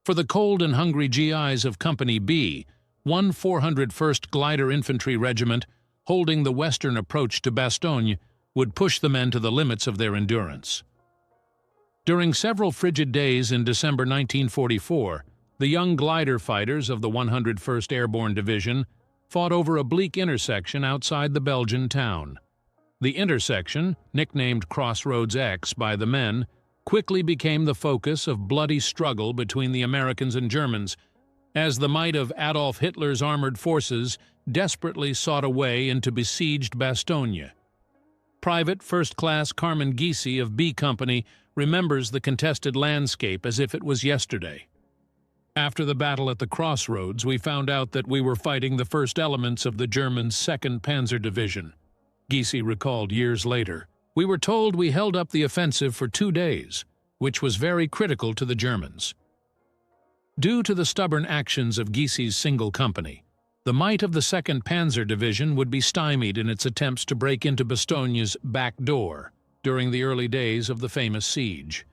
For the cold and hungry GIs of Company B, 401st Glider Infantry Regiment, holding the western approach to Bastogne, would push the men to the limits of their endurance. During several frigid days in December 1944, the young glider fighters of the 101st Airborne Division fought over a bleak intersection outside the Belgian town. The intersection, nicknamed Crossroads X by the men, quickly became the focus of bloody struggle between the Americans and Germans, as the might of Adolf Hitler's armored forces desperately sought a way into besieged Bastogne. Private First Class Carmen Gysi of B Company remembers the contested landscape as if it was yesterday. After the battle at the Crossroads, we found out that we were fighting the first elements of the Germans' 2nd Panzer Division. Gysi recalled years later, "We were told we held up the offensive for 2 days, which was very critical to the Germans." Due to the stubborn actions of Gysi's single company, the might of the 2nd Panzer Division would be stymied in its attempts to break into Bastogne's back door during the early days of the famous siege.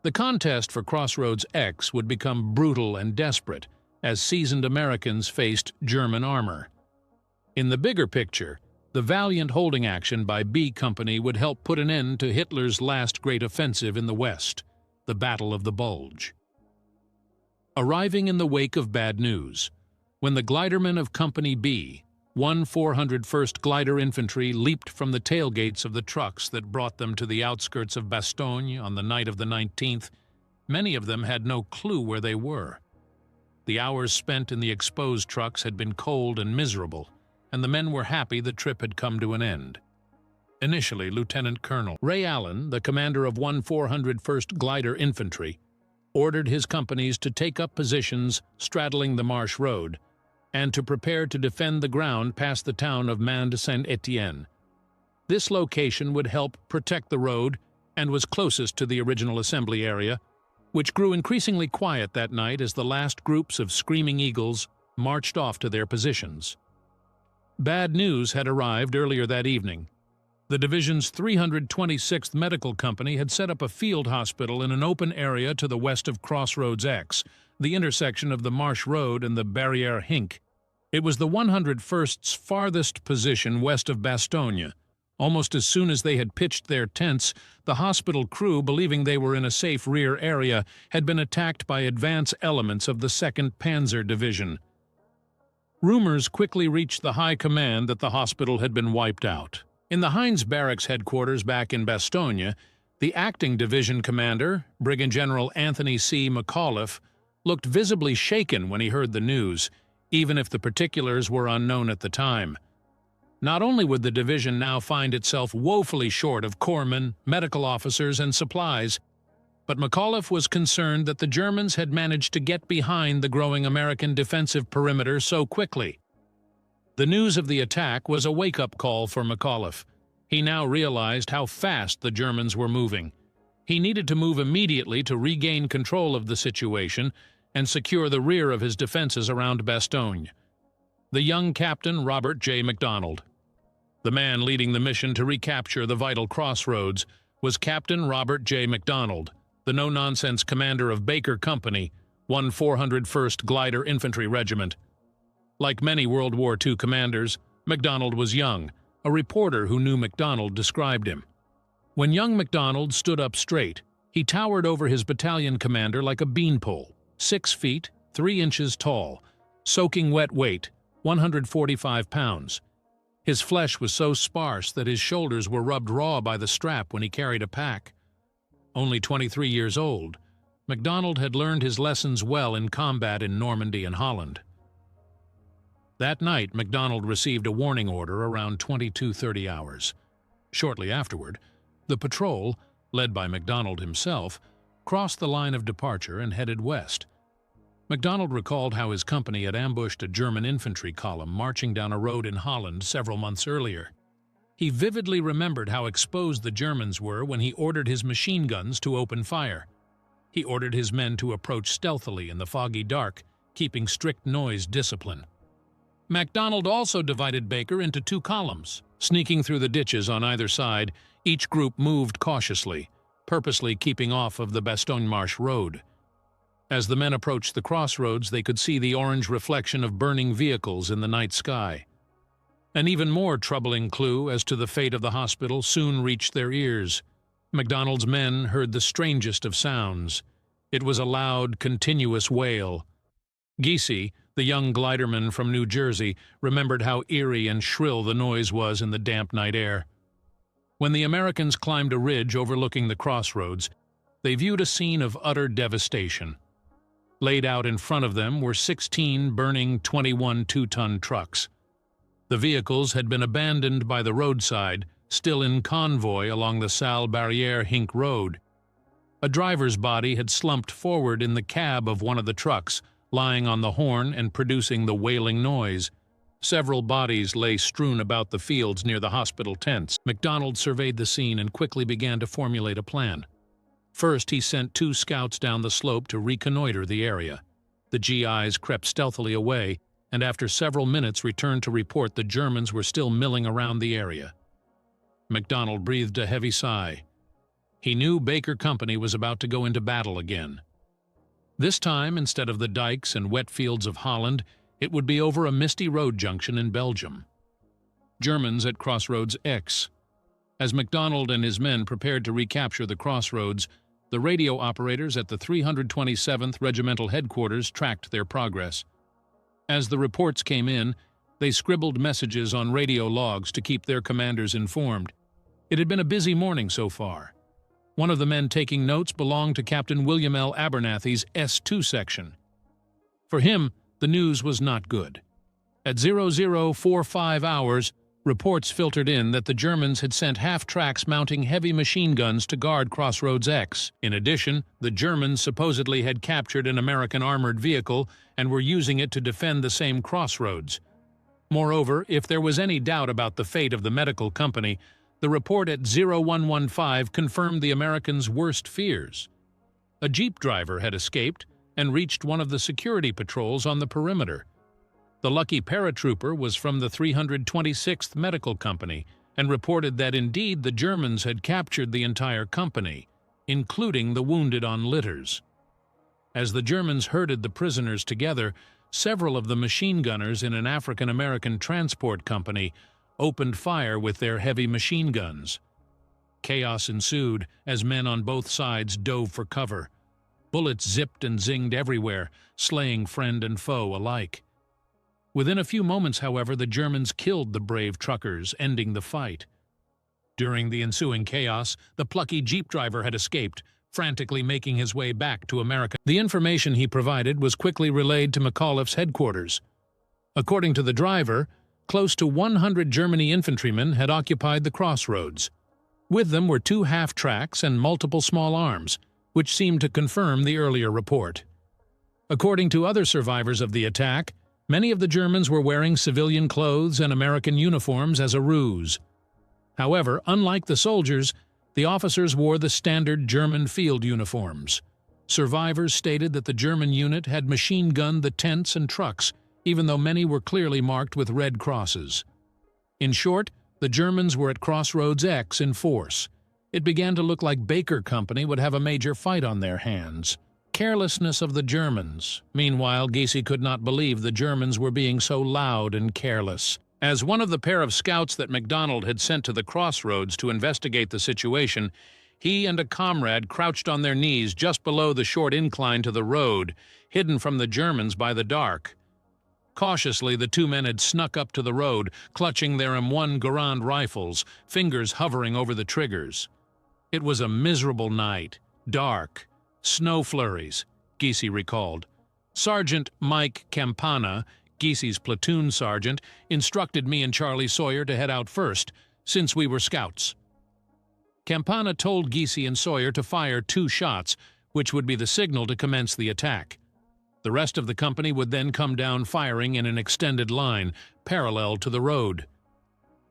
The contest for Crossroads X would become brutal and desperate as seasoned Americans faced German armor. In the bigger picture, the valiant holding action by B Company would help put an end to Hitler's last great offensive in the West, the Battle of the Bulge. Arriving in the wake of bad news, when the Glidermen of Company B, 401st Glider Infantry, leaped from the tailgates of the trucks that brought them to the outskirts of Bastogne on the night of the 19th, many of them had no clue where they were. The hours spent in the exposed trucks had been cold and miserable, and the men were happy the trip had come to an end. Initially, Lieutenant Colonel Ray Allen, the commander of 401st Glider Infantry, ordered his companies to take up positions straddling the Marsh Road and to prepare to defend the ground past the town of Mans-de-Saint-Étienne. This location would help protect the road and was closest to the original assembly area, which grew increasingly quiet that night as the last groups of screaming eagles marched off to their positions. Bad news had arrived earlier that evening. The division's 326th Medical Company had set up a field hospital in an open area to the west of Crossroads X, the intersection of the Marsh Road and the Barrière Hinc. It was the 101st's farthest position west of Bastogne. Almost as soon as they had pitched their tents, the hospital crew, believing they were in a safe rear area, had been attacked by advance elements of the 2nd Panzer Division. Rumors quickly reached the high command that the hospital had been wiped out. In the Heinz Barracks headquarters back in Bastogne, the acting division commander, Brigadier General Anthony C. McAuliffe, looked visibly shaken when he heard the news, even if the particulars were unknown at the time. Not only would the division now find itself woefully short of corpsmen, medical officers, and supplies, but McAuliffe was concerned that the Germans had managed to get behind the growing American defensive perimeter so quickly. The news of the attack was a wake-up call for McAuliffe. He now realized how fast the Germans were moving. He needed to move immediately to regain control of the situation and secure the rear of his defenses around Bastogne. The young captain, Robert J. MacDonald. The man leading the mission to recapture the vital crossroads was Captain Robert J. MacDonald, the no-nonsense commander of Baker Company, 401st Glider Infantry Regiment. Like many World War II commanders, MacDonald was young. A reporter who knew MacDonald described him. When young MacDonald stood up straight, he towered over his battalion commander like a beanpole, 6 feet, 3 inches tall, soaking wet weight, 145 pounds. His flesh was so sparse that his shoulders were rubbed raw by the strap when he carried a pack. Only 23 years old, MacDonald had learned his lessons well in combat in Normandy and Holland. That night, MacDonald received a warning order around 22:30 hours. Shortly afterward, the patrol, led by MacDonald himself, crossed the line of departure and headed west. MacDonald recalled how his company had ambushed a German infantry column marching down a road in Holland several months earlier. He vividly remembered how exposed the Germans were when he ordered his machine guns to open fire. He ordered his men to approach stealthily in the foggy dark, keeping strict noise discipline. MacDonald also divided Baker into 2 columns. Sneaking through the ditches on either side, each group moved cautiously, purposely keeping off of the Bastogne Marsh Road. As the men approached the crossroads, they could see the orange reflection of burning vehicles in the night sky. An even more troubling clue as to the fate of the hospital soon reached their ears. MacDonald's men heard the strangest of sounds. It was a loud, continuous wail. Giese, the young gliderman from New Jersey, remembered how eerie and shrill the noise was in the damp night air. When the Americans climbed a ridge overlooking the crossroads, they viewed a scene of utter devastation. Laid out in front of them were 16 burning 21 two-ton trucks. The vehicles had been abandoned by the roadside, still in convoy along the Salle Barrière Hinc Road. A driver's body had slumped forward in the cab of one of the trucks, lying on the horn and producing the wailing noise. Several bodies lay strewn about the fields near the hospital tents. MacDonald surveyed the scene and quickly began to formulate a plan. First, he sent 2 scouts down the slope to reconnoiter the area. The GIs crept stealthily away, and after several minutes returned to report the Germans were still milling around the area. MacDonald breathed a heavy sigh. He knew Baker Company was about to go into battle again. This time, instead of the dikes and wet fields of Holland, it would be over a misty road junction in Belgium. Germans at Crossroads X. As MacDonald and his men prepared to recapture the crossroads, the radio operators at the 327th Regimental Headquarters tracked their progress. As the reports came in, they scribbled messages on radio logs to keep their commanders informed. It had been a busy morning so far. One of the men taking notes belonged to Captain William L. Abernathy's S2 section. For him, the news was not good. At 0045 hours, reports filtered in that the Germans had sent half-tracks mounting heavy machine guns to guard Crossroads X. In addition, the Germans supposedly had captured an American armored vehicle and were using it to defend the same crossroads. Moreover, if there was any doubt about the fate of the medical company, the report at 0115 confirmed the Americans' worst fears. A jeep driver had escaped and reached one of the security patrols on the perimeter. The lucky paratrooper was from the 326th Medical Company and reported that indeed the Germans had captured the entire company, including the wounded on litters. As the Germans herded the prisoners together, several of the machine gunners in an African-American transport company opened fire with their heavy machine guns. Chaos ensued as men on both sides dove for cover. Bullets zipped and zinged everywhere, slaying friend and foe alike. Within a few moments, however, the Germans killed the brave truckers, ending the fight. During the ensuing chaos, the plucky jeep driver had escaped, frantically making his way back to America. The information he provided was quickly relayed to McAuliffe's headquarters. According to the driver, close to 100 Germany infantrymen had occupied the crossroads. With them were 2 half-tracks and multiple small arms, which seemed to confirm the earlier report. According to other survivors of the attack, many of the Germans were wearing civilian clothes and American uniforms as a ruse. However, unlike the soldiers, the officers wore the standard German field uniforms. Survivors stated that the German unit had machine-gunned the tents and trucks, even though many were clearly marked with red crosses. In short, the Germans were at Crossroads X in force. It began to look like Baker Company would have a major fight on their hands. Carelessness of the Germans. Meanwhile, Giese could not believe the Germans were being so loud and careless. As one of the pair of scouts that MacDonald had sent to the crossroads to investigate the situation, he and a comrade crouched on their knees just below the short incline to the road, hidden from the Germans by the dark. Cautiously, the 2 men had snuck up to the road, clutching their M1 Garand rifles, fingers hovering over the triggers. It was a miserable night, dark, snow flurries, Giese recalled. Sergeant Mike Campana, Giese's platoon sergeant, instructed me and Charlie Sawyer to head out first, since we were scouts. Campana told Giese and Sawyer to fire 2 shots, which would be the signal to commence the attack. The rest of the company would then come down firing in an extended line, parallel to the road.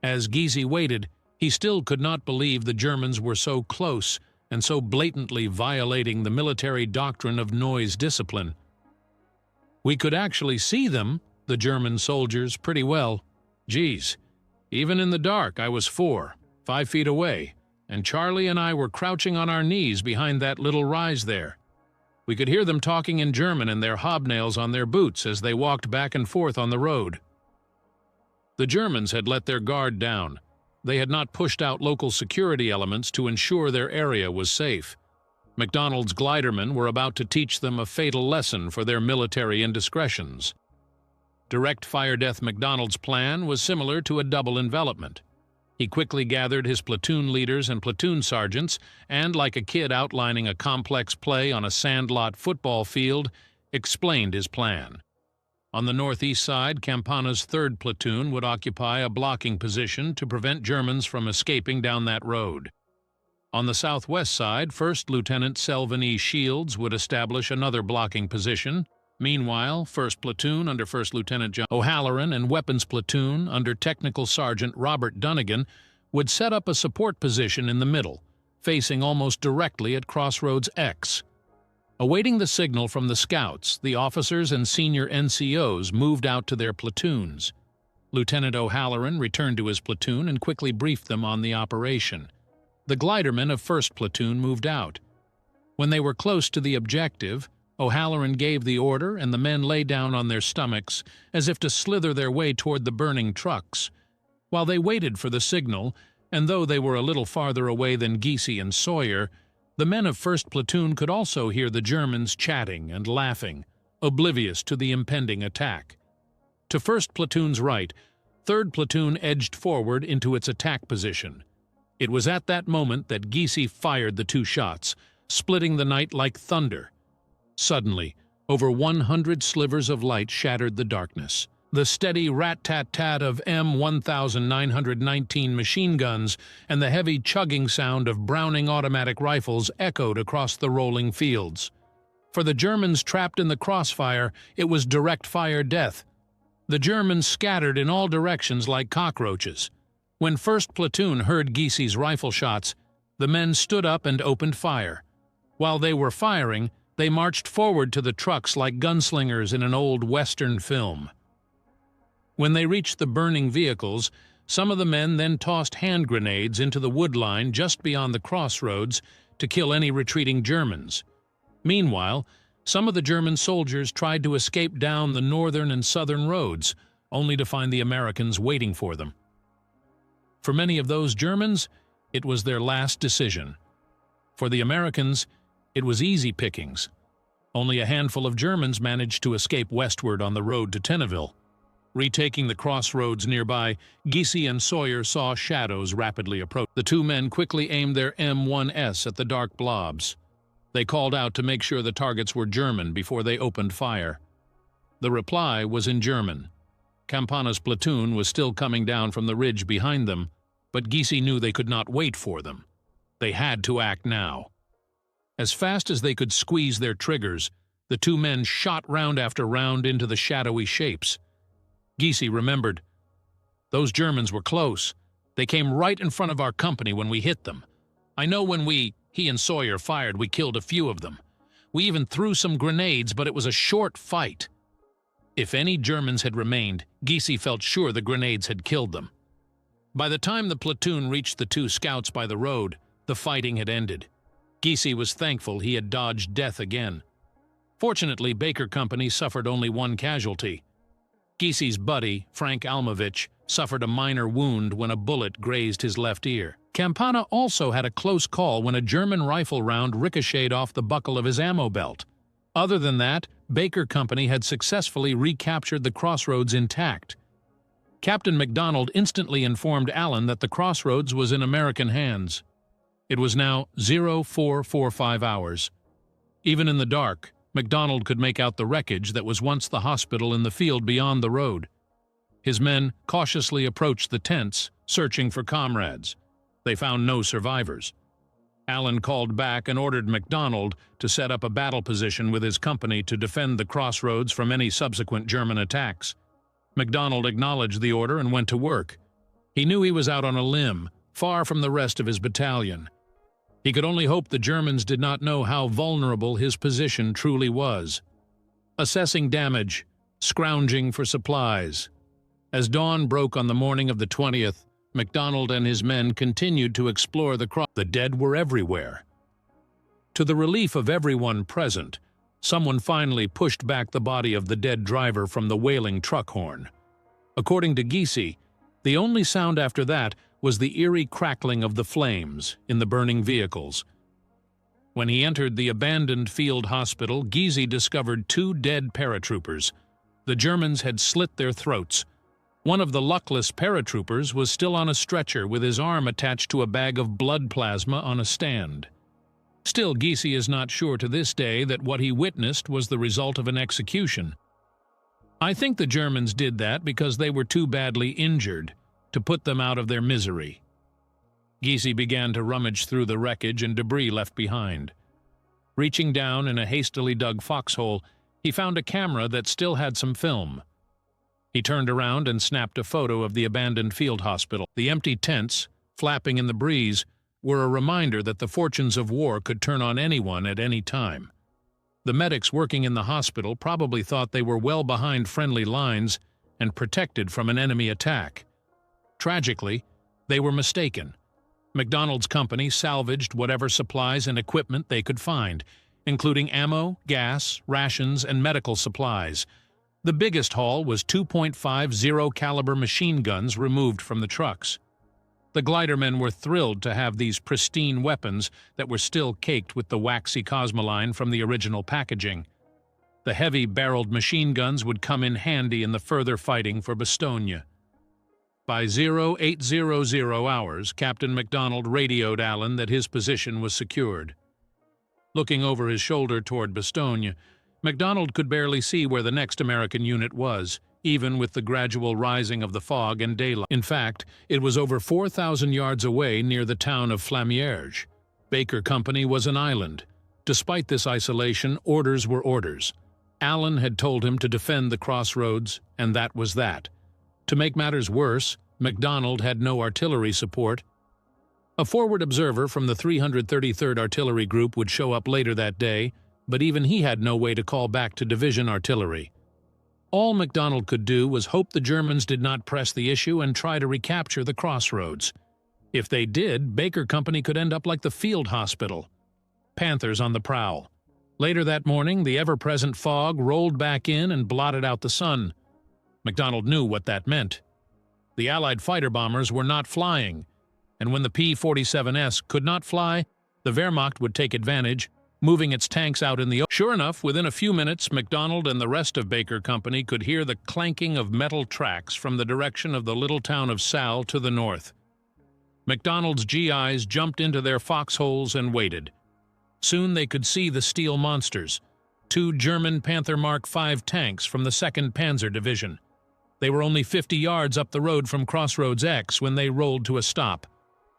As Giese waited, he still could not believe the Germans were so close and so blatantly violating the military doctrine of noise discipline. We could actually see them, the German soldiers, pretty well. Geez, even in the dark I was 5 feet away, and Charlie and I were crouching on our knees behind that little rise there. We could hear them talking in German and their hobnails on their boots as they walked back and forth on the road. The Germans had let their guard down. They had not pushed out local security elements to ensure their area was safe. MacDonald's glidermen were about to teach them a fatal lesson for their military indiscretions. Direct fire death MacDonald's plan was similar to a double envelopment. He quickly gathered his platoon leaders and platoon sergeants and, like a kid outlining a complex play on a sandlot football field, explained his plan. On the northeast side, Campana's 3rd platoon would occupy a blocking position to prevent Germans from escaping down that road. On the southwest side, 1st Lieutenant Selvin E. Shields would establish another blocking position. Meanwhile, 1st Platoon under 1st Lieutenant John O'Halloran and Weapons Platoon under Technical Sergeant Robert Dunnigan would set up a support position in the middle, facing almost directly at Crossroads X. Awaiting the signal from the scouts, the officers and senior NCOs moved out to their platoons. Lieutenant O'Halloran returned to his platoon and quickly briefed them on the operation. The glidermen of 1st Platoon moved out. When they were close to the objective, O'Halloran gave the order and the men lay down on their stomachs as if to slither their way toward the burning trucks. While they waited for the signal, and though they were a little farther away than Giese and Sawyer, the men of 1st Platoon could also hear the Germans chatting and laughing, oblivious to the impending attack. To 1st Platoon's right, 3rd Platoon edged forward into its attack position. It was at that moment that Giese fired the 2 shots, splitting the night like thunder. Suddenly, over 100 slivers of light shattered the darkness. The steady rat-tat-tat of M1919 machine guns and the heavy chugging sound of Browning automatic rifles echoed across the rolling fields. For the Germans trapped in the crossfire, it was direct fire death. The Germans scattered in all directions like cockroaches. When 1st Platoon heard Giese's rifle shots, the men stood up and opened fire. While they were firing, they marched forward to the trucks like gunslingers in an old Western film. When they reached the burning vehicles, some of the men then tossed hand grenades into the wood line just beyond the crossroads to kill any retreating Germans. Meanwhile, some of the German soldiers tried to escape down the northern and southern roads, only to find the Americans waiting for them. For many of those Germans, it was their last decision. For the Americans, it was easy pickings. Only a handful of Germans managed to escape westward on the road to Tenneville. Retaking the crossroads nearby, Giese and Sawyer saw shadows rapidly approach. The 2 men quickly aimed their M1s at the dark blobs. They called out to make sure the targets were German before they opened fire. The reply was in German. Campana's platoon was still coming down from the ridge behind them, but Giese knew they could not wait for them. They had to act now. As fast as they could squeeze their triggers, the 2 men shot round after round into the shadowy shapes. Giese remembered. Those Germans were close. They came right in front of our company when we hit them. I know when he and Sawyer fired, we killed a few of them. We even threw some grenades, but it was a short fight. If any Germans had remained, Giese felt sure the grenades had killed them. By the time the platoon reached the 2 scouts by the road, the fighting had ended. Giese was thankful he had dodged death again. Fortunately, Baker Company suffered only 1 casualty. Giese's buddy, Frank Almovich, suffered a minor wound when a bullet grazed his left ear. Campana also had a close call when a German rifle round ricocheted off the buckle of his ammo belt. Other than that, Baker Company had successfully recaptured the crossroads intact. Captain MacDonald instantly informed Allen that the crossroads was in American hands. It was now 0445 hours. Even in the dark, MacDonald could make out the wreckage that was once the hospital in the field beyond the road. His men cautiously approached the tents, searching for comrades. They found no survivors. Allen called back and ordered MacDonald to set up a battle position with his company to defend the crossroads from any subsequent German attacks. MacDonald acknowledged the order and went to work. He knew he was out on a limb, far from the rest of his battalion. He could only hope the Germans did not know how vulnerable his position truly was. Assessing damage, scrounging for supplies. As dawn broke on the morning of the 20th, MacDonald and his men continued to explore the cross. The dead were everywhere. To the relief of everyone present, Someone finally pushed back the body of the dead driver from the wailing truck horn. According to Giese, the only sound after that was the eerie crackling of the flames in the burning vehicles. When he entered the abandoned field hospital, Giese discovered 2 dead paratroopers. The Germans had slit their throats. One of the luckless paratroopers was still on a stretcher with his arm attached to a bag of blood plasma on a stand. Still, Giese is not sure to this day that what he witnessed was the result of an execution. I think the Germans did that because they were too badly injured to put them out of their misery. Giese began to rummage through the wreckage and debris left behind. Reaching down in a hastily dug foxhole, he found a camera that still had some film. He turned around and snapped a photo of the abandoned field hospital. The empty tents, flapping in the breeze, were a reminder that the fortunes of war could turn on anyone at any time. The medics working in the hospital probably thought they were well behind friendly lines and protected from an enemy attack. Tragically, they were mistaken. McDonald's company salvaged whatever supplies and equipment they could find, including ammo, gas, rations, and medical supplies. The biggest haul was 2.50 caliber machine guns removed from the trucks. The Glidermen were thrilled to have these pristine weapons that were still caked with the waxy cosmoline from the original packaging. The heavy-barreled machine guns would come in handy in the further fighting for Bastogne. By 0800 hours, Captain MacDonald radioed Allen that his position was secured. Looking over his shoulder toward Bastogne, MacDonald could barely see where the next American unit was, even with the gradual rising of the fog and daylight. In fact, it was over 4,000 yards away near the town of Flamierge. Baker Company was an island. Despite this isolation, orders were orders. Allen had told him to defend the Crossroads, and that was that. To make matters worse, MacDonald had no artillery support. A forward observer from the 333rd Artillery Group would show up later that day, but even he had no way to call back to division artillery. All MacDonald could do was hope the Germans did not press the issue and try to recapture the Crossroads. If they did, Baker Company could end up like the field hospital. Panthers on the prowl. Later that morning, the ever-present fog rolled back in and blotted out the sun. MacDonald knew what that meant. The Allied fighter bombers were not flying, and when the P-47S could not fly, the Wehrmacht would take advantage, moving its tanks out in the open. Sure enough, within a few minutes, MacDonald and the rest of Baker Company could hear the clanking of metal tracks from the direction of the little town of Salle to the north. MacDonald's GIs jumped into their foxholes and waited. Soon they could see the steel monsters, 2 German Panther Mark V tanks from the 2nd Panzer Division. They were only 50 yards up the road from Crossroads X when they rolled to a stop.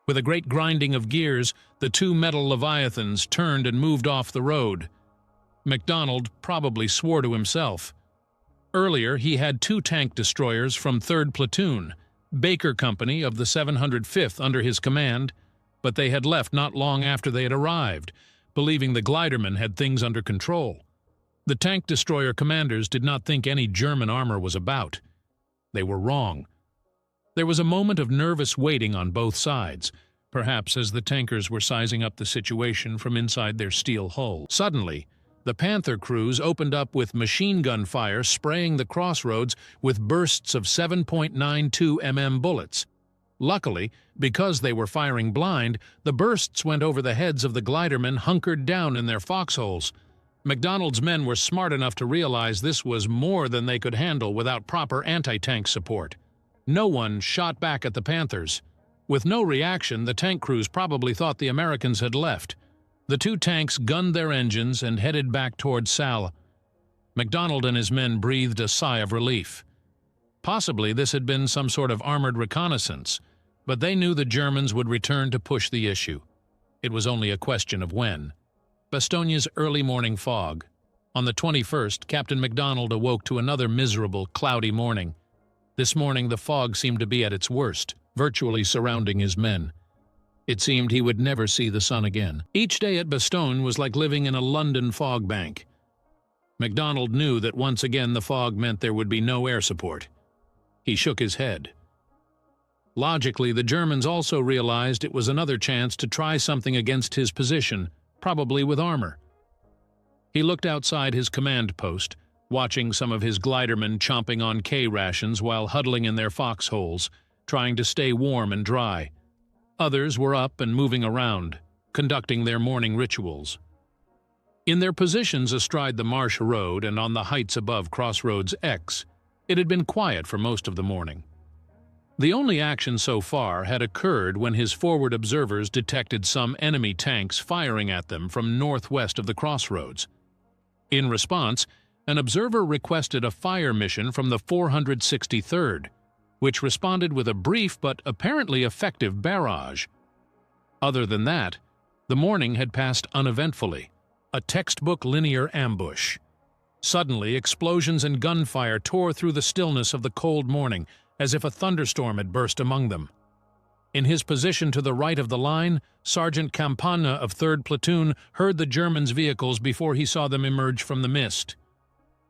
With a great grinding of gears, the 2 metal leviathans turned and moved off the road. MacDonald probably swore to himself. Earlier, he had 2 tank destroyers from 3rd Platoon, Baker Company of the 705th under his command, but they had left not long after they had arrived, believing the Glidermen had things under control. The tank destroyer commanders did not think any German armor was about. They were wrong. There was a moment of nervous waiting on both sides, perhaps as the tankers were sizing up the situation from inside their steel hull. Suddenly, the Panther crews opened up with machine gun fire, spraying the Crossroads with bursts of 7.92 mm bullets. Luckily, because they were firing blind, the bursts went over the heads of the Glidermen hunkered down in their foxholes. MacDonald's men were smart enough to realize this was more than they could handle without proper anti-tank support. No one shot back at the Panthers. With no reaction, the tank crews probably thought the Americans had left. The 2 tanks gunned their engines and headed back toward Salle. MacDonald and his men breathed a sigh of relief. Possibly this had been some sort of armored reconnaissance, but they knew the Germans would return to push the issue. It was only a question of when. Bastogne's early morning fog. On the 21st, Captain MacDonald awoke to another miserable, cloudy morning. This morning the fog seemed to be at its worst, virtually surrounding his men. It seemed he would never see the sun again. Each day at Bastogne was like living in a London fog bank. MacDonald knew that once again the fog meant there would be no air support. He shook his head. Logically, the Germans also realized it was another chance to try something against his position, probably with armor. He looked outside his command post, watching some of his glidermen chomping on K rations while huddling in their foxholes, trying to stay warm and dry. Others were up and moving around, conducting their morning rituals. In their positions astride the marsh road and on the heights above Crossroads X, it had been quiet for most of the morning. The only action so far had occurred when his forward observers detected some enemy tanks firing at them from northwest of the Crossroads. In response, an observer requested a fire mission from the 463rd, which responded with a brief but apparently effective barrage. Other than that, the morning had passed uneventfully, a textbook linear ambush. Suddenly, explosions and gunfire tore through the stillness of the cold morning, as if a thunderstorm had burst among them. In his position to the right of the line, Sergeant Campana of 3rd Platoon heard the Germans' vehicles before he saw them emerge from the mist.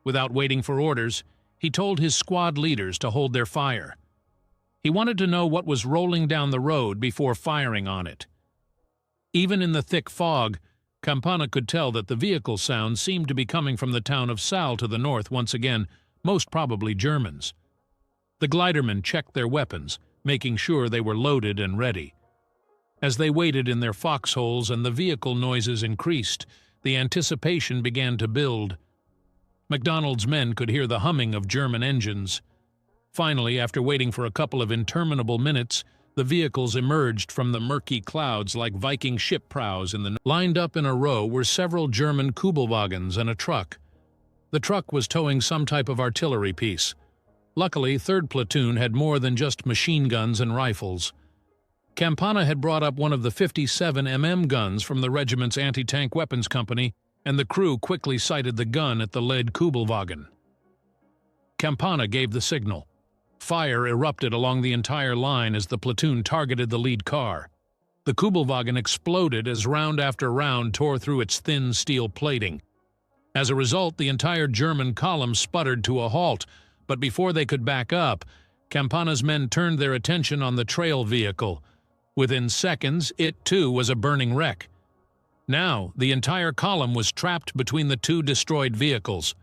Without waiting for orders, he told his squad leaders to hold their fire. He wanted to know what was rolling down the road before firing on it. Even in the thick fog, Campana could tell that the vehicle sounds seemed to be coming from the town of Sal to the north once again, most probably Germans. The glidermen checked their weapons, making sure they were loaded and ready. As they waited in their foxholes and the vehicle noises increased, the anticipation began to build. MacDonald's men could hear the humming of German engines. Finally, after waiting for a couple of interminable minutes, the vehicles emerged from the murky clouds like Viking ship prows in the... Lined up in a row were several German Kubelwagens and a truck. The truck was towing some type of artillery piece. Luckily, 3rd Platoon had more than just machine guns and rifles. Campana had brought up one of the 57mm guns from the regiment's anti-tank weapons company, and the crew quickly sighted the gun at the lead Kubelwagen. Campana gave the signal. Fire erupted along the entire line as the platoon targeted the lead car. The Kubelwagen exploded as round after round tore through its thin steel plating. As a result, the entire German column sputtered to a halt, but before they could back up, Campana's men turned their attention on the trail vehicle. Within seconds, it too was a burning wreck. Now, the entire column was trapped between the two destroyed vehicles.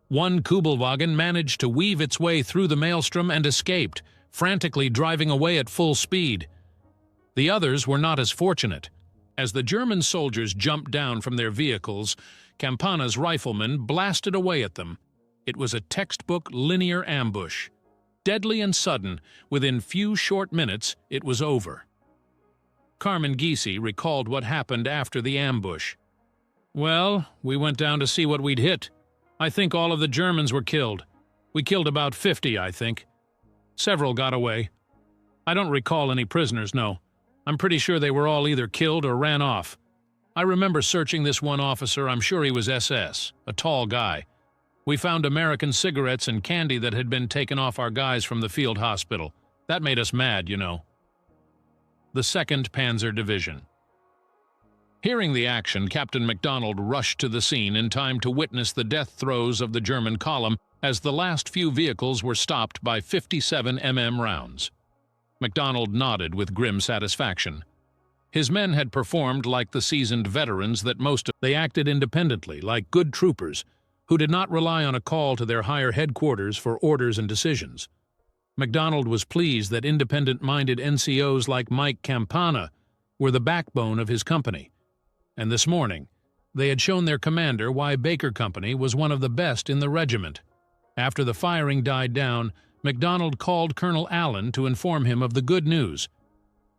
One Kubelwagen managed to weave its way through the maelstrom and escaped, frantically driving away at full speed. The others were not as fortunate. As the German soldiers jumped down from their vehicles, Campana's riflemen blasted away at them. It was a textbook linear ambush. Deadly and sudden, within few short minutes, it was over. Carmen Gysi recalled what happened after the ambush. "Well, we went down to see what we'd hit. I think all of the Germans were killed. We killed about 50, I think. Several got away. I don't recall any prisoners, no. I'm pretty sure they were all either killed or ran off. I remember searching this one officer. I'm sure he was SS, a tall guy. We found American cigarettes and candy that had been taken off our guys from the field hospital. That made us mad, you know." The 2nd Panzer Division. Hearing the action, Captain MacDonald rushed to the scene in time to witness the death throes of the German column as the last few vehicles were stopped by 57mm rounds. MacDonald nodded with grim satisfaction. His men had performed like the seasoned veterans that they acted independently, like good troopers, who did not rely on a call to their higher headquarters for orders and decisions. MacDonald was pleased that independent-minded NCOs like Mike Campana were the backbone of his company, and this morning they had shown their commander why Baker Company was one of the best in the regiment. After the firing died down, MacDonald called Colonel Allen to inform him of the good news.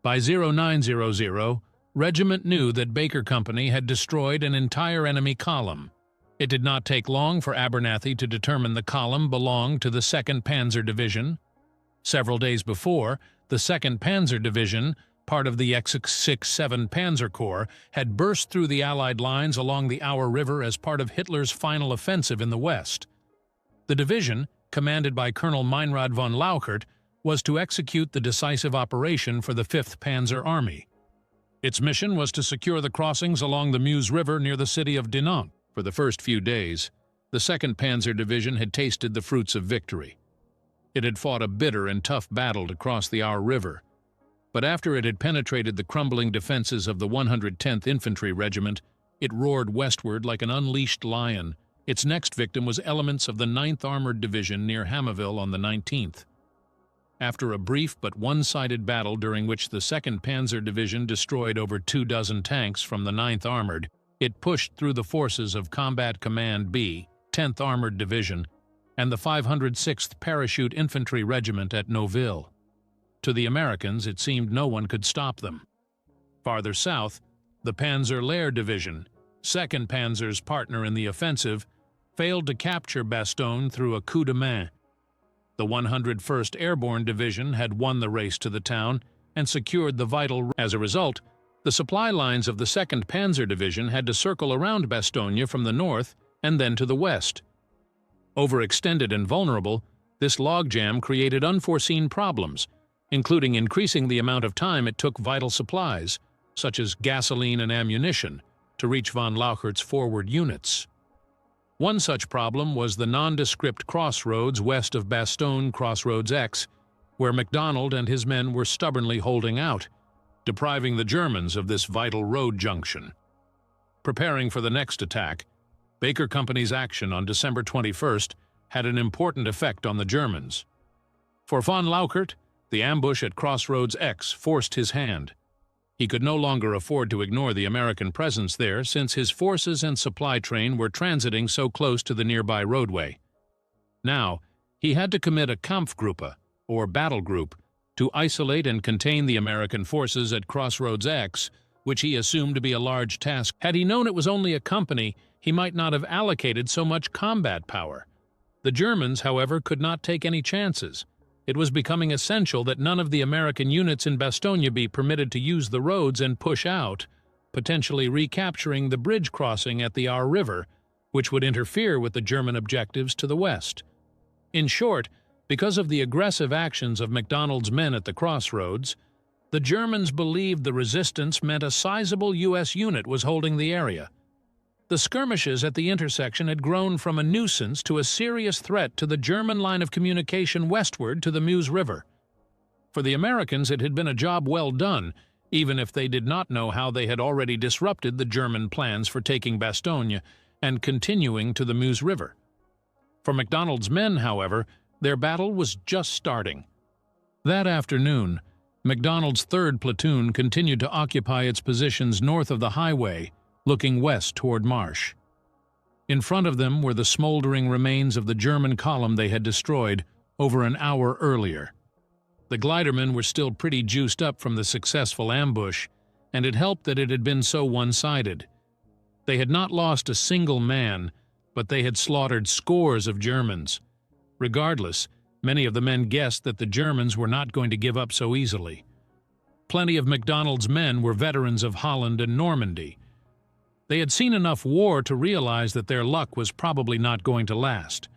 By 0900, regiment knew that Baker Company had destroyed an entire enemy column. It did not take long for Abernathy to determine the column belonged to the 2nd Panzer Division. Several days before, the 2nd Panzer Division, part of the X-67 Panzer Corps, had burst through the Allied lines along the Our River as part of Hitler's final offensive in the West. The division, commanded by Colonel Meinrad von Lauchert, was to execute the decisive operation for the 5th Panzer Army. Its mission was to secure the crossings along the Meuse River near the city of Dinant. For the first few days, the 2nd Panzer Division had tasted the fruits of victory. It had fought a bitter and tough battle to cross the Our River, but after it had penetrated the crumbling defenses of the 110th Infantry Regiment, It roared westward like an unleashed lion. Its next victim was elements of the 9th Armored Division near Hammerville on the 19th. After a brief but one-sided battle during which the 2nd Panzer Division destroyed over 24 tanks from the 9th Armored, it pushed through the forces of Combat Command B, 10th Armored Division, and the 506th Parachute Infantry Regiment at Noville. To the Americans, it seemed no one could stop them. Farther south, the Panzer Lehr Division, 2nd Panzer's partner in the offensive, failed to capture Bastogne through a coup de main. The 101st Airborne Division had won the race to the town and secured the vital. As a result, the supply lines of the 2nd Panzer Division had to circle around Bastogne from the north and then to the west. Overextended and vulnerable, this logjam created unforeseen problems, including increasing the amount of time it took vital supplies, such as gasoline and ammunition, to reach von Lauchert's forward units. One such problem was the nondescript crossroads west of Bastogne, Crossroads X, where MacDonald and his men were stubbornly holding out, depriving the Germans of this vital road junction. Preparing for the next attack, Baker Company's action on December 21st had an important effect on the Germans. For von Lauchert, the ambush at Crossroads X forced his hand. He could no longer afford to ignore the American presence there since his forces and supply train were transiting so close to the nearby roadway. Now, he had to commit a Kampfgruppe, or battle group, to isolate and contain the American forces at Crossroads X, which he assumed to be a large task. Had he known it was only a company, he might not have allocated so much combat power. The Germans, however, could not take any chances. It was becoming essential that none of the American units in Bastogne be permitted to use the roads and push out, potentially recapturing the bridge crossing at the Aar River, which would interfere with the German objectives to the west. In short, because of the aggressive actions of MacDonald's men at the crossroads, the Germans believed the resistance meant a sizable U.S. unit was holding the area. The skirmishes at the intersection had grown from a nuisance to a serious threat to the German line of communication westward to the Meuse River. For the Americans, it had been a job well done, even if they did not know how they had already disrupted the German plans for taking Bastogne and continuing to the Meuse River. For MacDonald's men, however, their battle was just starting. That afternoon, MacDonald's 3rd Platoon continued to occupy its positions north of the highway, looking west toward Marsh. In front of them were the smoldering remains of the German column they had destroyed over an hour earlier. The Glidermen were still pretty juiced up from the successful ambush, and it helped that it had been so one-sided. They had not lost a single man, but they had slaughtered scores of Germans. Regardless, many of the men guessed that the Germans were not going to give up so easily. Plenty of MacDonald's men were veterans of Holland and Normandy. They had seen enough war to realize that their luck was probably not going to last.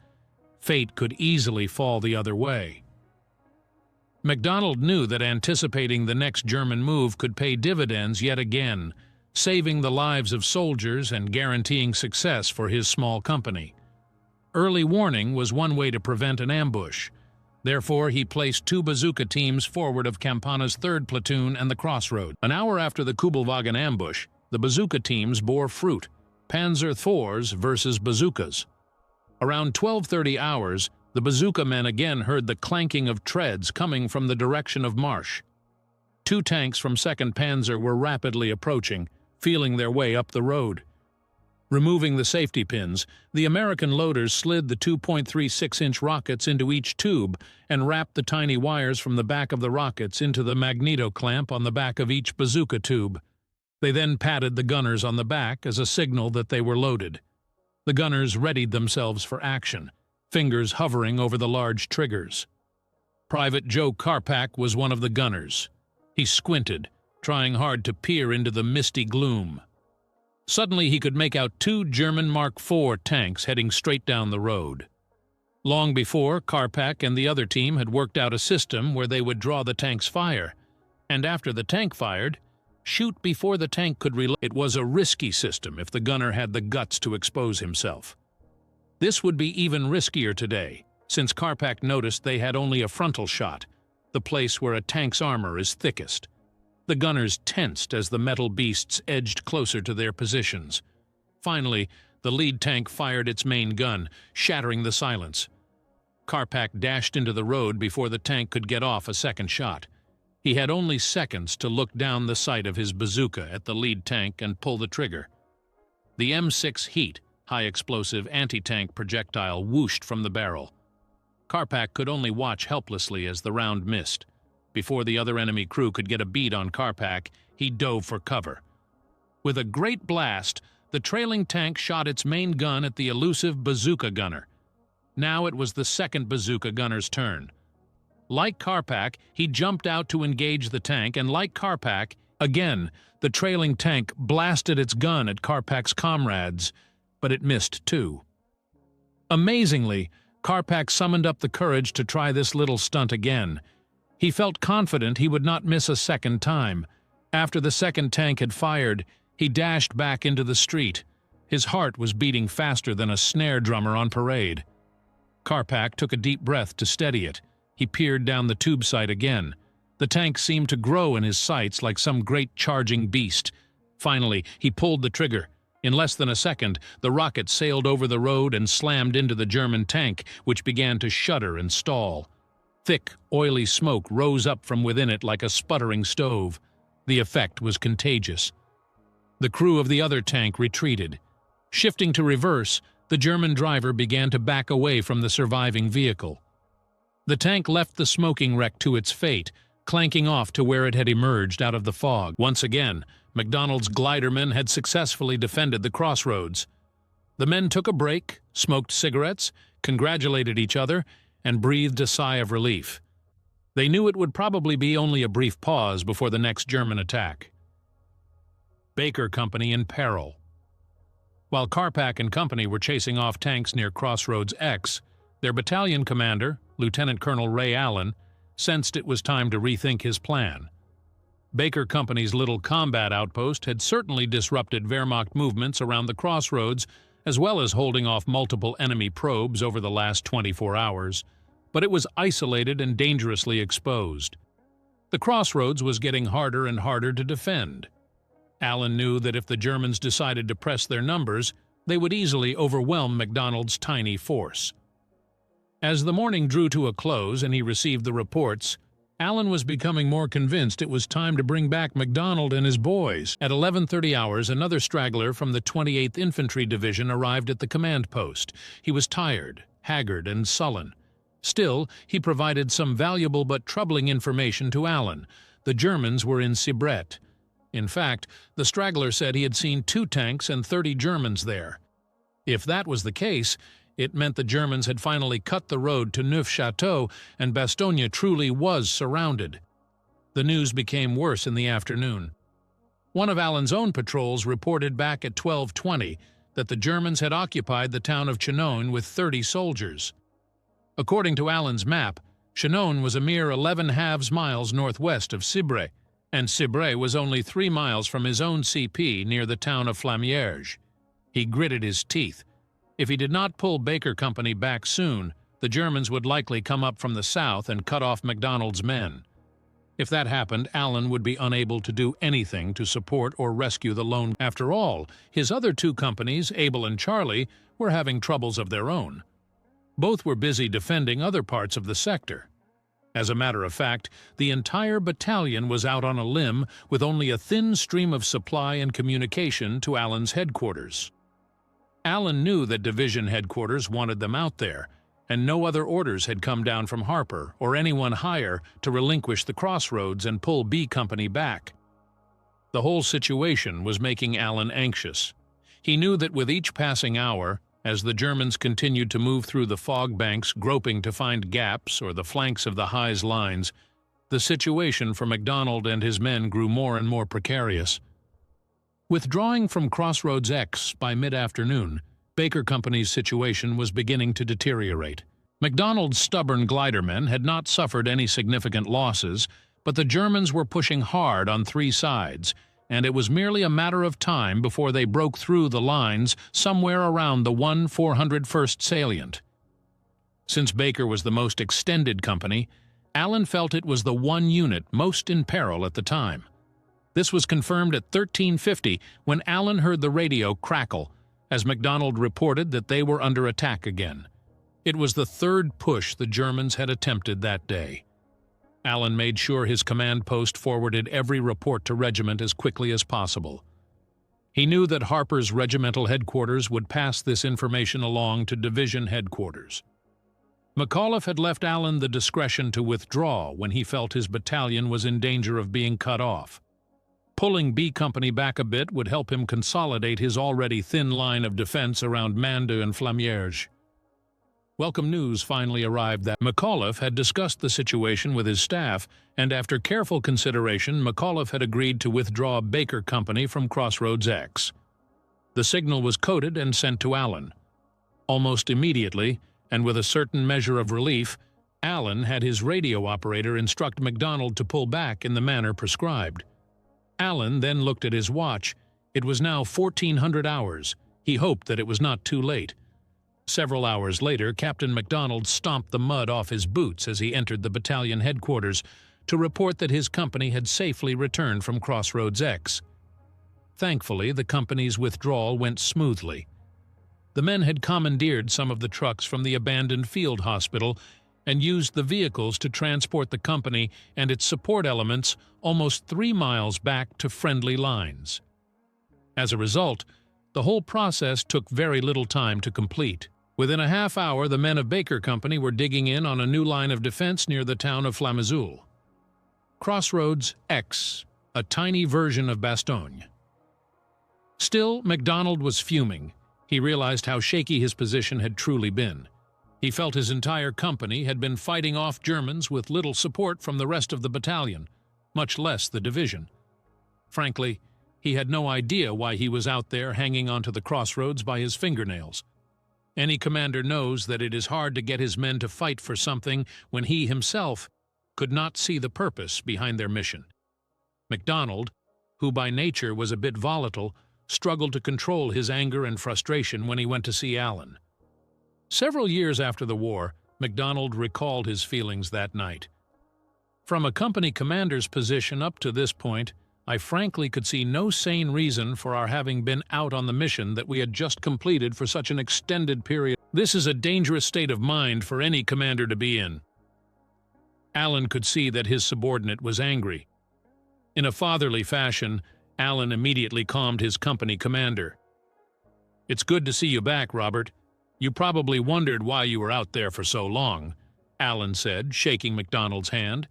Fate could easily fall the other way. MacDonald knew that anticipating the next German move could pay dividends yet again, saving the lives of soldiers and guaranteeing success for his small company. Early warning was one way to prevent an ambush. Therefore, he placed 2 bazooka teams forward of Campana's 3rd Platoon and the crossroad. An hour after the Kubelwagen ambush, the bazooka teams bore fruit, Panzer IVs versus bazookas. Around 12:30 hours, the bazooka men again heard the clanking of treads coming from the direction of Marsh. 2 tanks from 2nd Panzer were rapidly approaching, feeling their way up the road. Removing the safety pins, the American loaders slid the 2.36-inch rockets into each tube and wrapped the tiny wires from the back of the rockets into the magneto clamp on the back of each bazooka tube. They then patted the gunners on the back as a signal that they were loaded. The gunners readied themselves for action, fingers hovering over the large triggers. Private Joe Karpak was one of the gunners. He squinted, trying hard to peer into the misty gloom. Suddenly he could make out 2 German Mark IV tanks heading straight down the road. Long before, Karpak and the other team had worked out a system where they would draw the tank's fire, and after the tank fired, shoot before the tank could reload. It was a risky system if the gunner had the guts to expose himself. This would be even riskier today, since Karpak noticed they had only a frontal shot, the place where a tank's armor is thickest. The gunners tensed as the metal beasts edged closer to their positions, Finally, the lead tank fired its main gun, shattering the silence. Karpak dashed into the road before the tank could get off a second shot. He had only seconds to look down the sight of his bazooka at the lead tank and pull the trigger. The M6 Heat, high-explosive anti-tank projectile, whooshed from the barrel. Karpak could only watch helplessly as the round missed. Before the other enemy crew could get a bead on Karpak, he dove for cover. With a great blast, the trailing tank shot its main gun at the elusive bazooka gunner. Now it was the second bazooka gunner's turn. Like Karpak, he jumped out to engage the tank, and like Karpak, again, the trailing tank blasted its gun at Karpak's comrades, but it missed too. Amazingly, Karpak summoned up the courage to try this little stunt again. He felt confident he would not miss a second time. After the second tank had fired, he dashed back into the street. His heart was beating faster than a snare drummer on parade. Karpak took a deep breath to steady it. He peered down the tube sight again. The tank seemed to grow in his sights like some great charging beast. Finally, he pulled the trigger. In less than a second, the rocket sailed over the road and slammed into the German tank, which began to shudder and stall. Thick, oily smoke rose up from within it like a sputtering stove. The effect was contagious. The crew of the other tank retreated. Shifting to reverse, the German driver began to back away from the surviving vehicle. The tank left the smoking wreck to its fate, clanking off to where it had emerged out of the fog. Once again, MacDonald's Glidermen had successfully defended the Crossroads. The men took a break, smoked cigarettes, congratulated each other, and breathed a sigh of relief. They knew it would probably be only a brief pause before the next German attack. Baker Company in peril. While Karpak and company were chasing off tanks near Crossroads X, their battalion commander, Lieutenant Colonel Ray Allen, sensed it was time to rethink his plan. Baker Company's little combat outpost had certainly disrupted Wehrmacht movements around the Crossroads, as well as holding off multiple enemy probes over the last 24 hours, but it was isolated and dangerously exposed. The Crossroads was getting harder and harder to defend. Allen knew that if the Germans decided to press their numbers, they would easily overwhelm MacDonald's tiny force. As the morning drew to a close and he received the reports, Allen was becoming more convinced it was time to bring back MacDonald and his boys. At 11:30 hours, another straggler from the 28th Infantry Division arrived at the command post. He was tired, haggard, and sullen. Still, he provided some valuable but troubling information to Allen. The Germans were in Sibret. In fact, the straggler said he had seen 2 tanks and 30 Germans there. If that was the case, it meant the Germans had finally cut the road to Neufchâteau, and Bastogne truly was surrounded. The news became worse in the afternoon. One of Allen's own patrols reported back at 12:20 that the Germans had occupied the town of Chinon with 30 soldiers. According to Allen's map, Chinon was a mere 11½ miles northwest of Cibret, and Cibret was only 3 miles from his own CP near the town of Flamierge. He gritted his teeth. If he did not pull Baker Company back soon, the Germans would likely come up from the south and cut off MacDonald's men. If that happened, Allen would be unable to do anything to support or rescue the lone. After all, his other 2 companies, Abel and Charlie, were having troubles of their own. Both were busy defending other parts of the sector. As a matter of fact, the entire battalion was out on a limb with only a thin stream of supply and communication to Allen's headquarters. Allen knew that division headquarters wanted them out there, and no other orders had come down from Harper or anyone higher to relinquish the Crossroads and pull B Company back. The whole situation was making Allen anxious. He knew that with each passing hour, as the Germans continued to move through the fog banks groping to find gaps or the flanks of the Heys lines, the situation for MacDonald and his men grew more and more precarious. Withdrawing from Crossroads X by mid-afternoon, Baker Company's situation was beginning to deteriorate. MacDonald's stubborn glidermen had not suffered any significant losses, but the Germans were pushing hard on 3 sides, and it was merely a matter of time before they broke through the lines somewhere around the 401st salient. Since Baker was the most extended company, Allen felt it was the one unit most in peril at the time. This was confirmed at 13:50 when Allen heard the radio crackle. as MacDonald reported that they were under attack again. It was the third push the Germans had attempted that day. Allen made sure his command post forwarded every report to regiment as quickly as possible. He knew that Harper's regimental headquarters would pass this information along to division headquarters. McAuliffe had left Allen the discretion to withdraw when he felt his battalion was in danger of being cut off. Pulling B Company back a bit would help him consolidate his already thin line of defense around Mende and Flamierge. Welcome news finally arrived that McAuliffe had discussed the situation with his staff, and after careful consideration, McAuliffe had agreed to withdraw Baker Company from Crossroads X. The signal was coded and sent to Allen. Almost immediately, and with a certain measure of relief, Allen had his radio operator instruct MacDonald to pull back in the manner prescribed. Allen then looked at his watch. It was now 1400 hours. He hoped that it was not too late. Several hours later, Captain MacDonald stomped the mud off his boots as he entered the battalion headquarters to report that his company had safely returned from Crossroads X. Thankfully, the company's withdrawal went smoothly. The men had commandeered some of the trucks from the abandoned field hospital and used the vehicles to transport the company and its support elements almost 3 miles back to friendly lines. As a result, the whole process took very little time to complete. Within a half hour, the men of Baker Company were digging in on a new line of defense near the town of Flamazoul. Crossroads X, a tiny version of Bastogne. Still, MacDonald was fuming. He realized how shaky his position had truly been. He felt his entire company had been fighting off Germans with little support from the rest of the battalion, much less the division. Frankly, he had no idea why he was out there hanging onto the crossroads by his fingernails. Any commander knows that it is hard to get his men to fight for something when he himself could not see the purpose behind their mission. MacDonald, who by nature was a bit volatile, struggled to control his anger and frustration when he went to see Allen. Several years after the war, MacDonald recalled his feelings that night. From a company commander's position up to this point, I frankly could see no sane reason for our having been out on the mission that we had just completed for such an extended period. This is a dangerous state of mind for any commander to be in. Allen could see that his subordinate was angry. In a fatherly fashion, Allen immediately calmed his company commander. "It's good to see you back, Robert. You probably wondered why you were out there for so long," Allen said, shaking MacDonald's hand.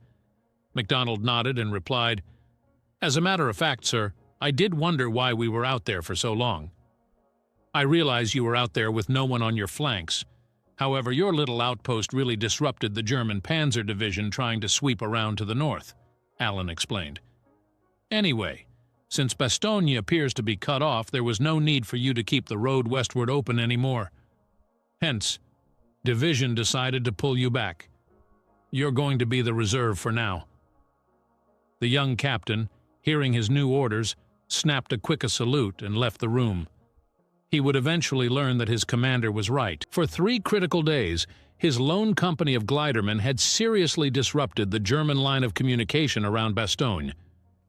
MacDonald nodded and replied, "As a matter of fact, sir, I did wonder why we were out there for so long. I realize you were out there with no one on your flanks. However, your little outpost really disrupted the German Panzer Division trying to sweep around to the north," Allen explained. "Anyway, since Bastogne appears to be cut off, there was no need for you to keep the road westward open anymore. Hence, Division decided to pull you back. You're going to be the reserve for now." The young captain, hearing his new orders, snapped a quick salute and left the room. He would eventually learn that his commander was right. For 3 critical days, his lone company of Glidermen had seriously disrupted the German line of communication around Bastogne.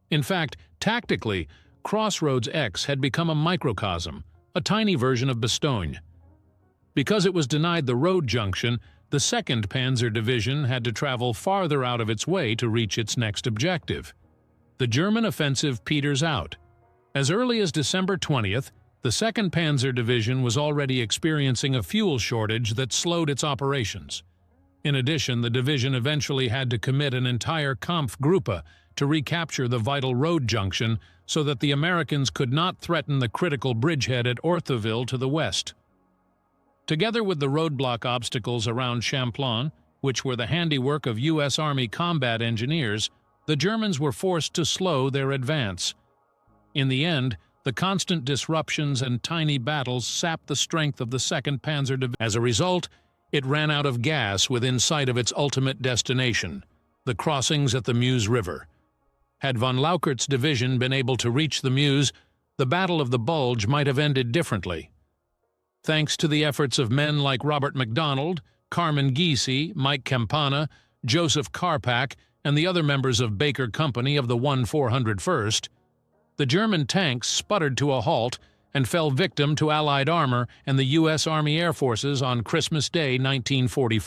In fact, tactically, Crossroads X had become a microcosm, a tiny version of Bastogne. Because it was denied the road junction, the 2nd Panzer Division had to travel farther out of its way to reach its next objective. The German offensive peters out. As early as December 20th, the 2nd Panzer Division was already experiencing a fuel shortage that slowed its operations. In addition, the division eventually had to commit an entire Kampfgruppe to recapture the vital road junction so that the Americans could not threaten the critical bridgehead at Orthoville to the west. Together with the roadblock obstacles around Champlain, which were the handiwork of U.S. Army combat engineers, the Germans were forced to slow their advance. In the end, the constant disruptions and tiny battles sapped the strength of the 2nd Panzer Division. As a result, it ran out of gas within sight of its ultimate destination, the crossings at the Meuse River. Had von Laukert's division been able to reach the Meuse, the Battle of the Bulge might have ended differently. Thanks to the efforts of men like Robert MacDonald, Carmen Gysi, Mike Campana, Joseph Karpak, and the other members of Baker Company of the 1/401st, the German tanks sputtered to a halt and fell victim to Allied armor and the U.S. Army Air Forces on Christmas Day, 1944.